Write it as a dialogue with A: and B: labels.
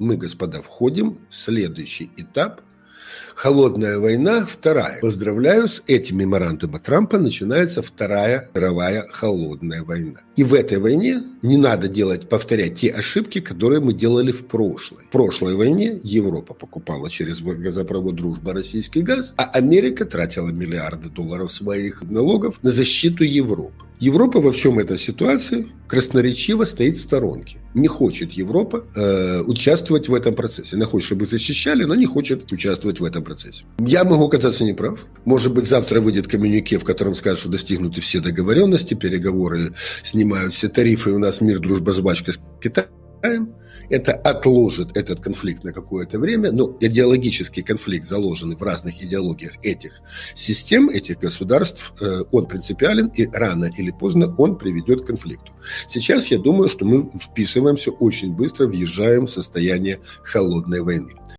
A: Мы, господа, входим в следующий этап. Холодная война, вторая. Поздравляю, с этим меморандумом Трампа начинается Вторая мировая холодная война. И в этой войне не надо повторять те ошибки, которые мы делали в прошлой. В прошлой войне Европа покупала через газопровод «Дружба» российский газ, а Америка тратила миллиарды долларов своих налогов на защиту Европы. Европа во всем этой ситуации красноречиво стоит в сторонке. Не хочет Европа участвовать в этом процессе. Она хочет, чтобы защищали, но не хочет участвовать в этом процессе. Я могу оказаться неправ. Может быть, завтра выйдет коммюнике, в котором скажут, что достигнуты все договоренности, переговоры, снимают все тарифы, и у нас мир, дружба, жвачка с Китаем. Это отложит этот конфликт на какое-то время, но идеологический конфликт, заложенный в разных идеологиях этих систем, этих государств, он принципиален, и рано или поздно он приведет к конфликту. Сейчас я думаю, что мы вписываемся очень быстро, въезжаем в состояние холодной войны.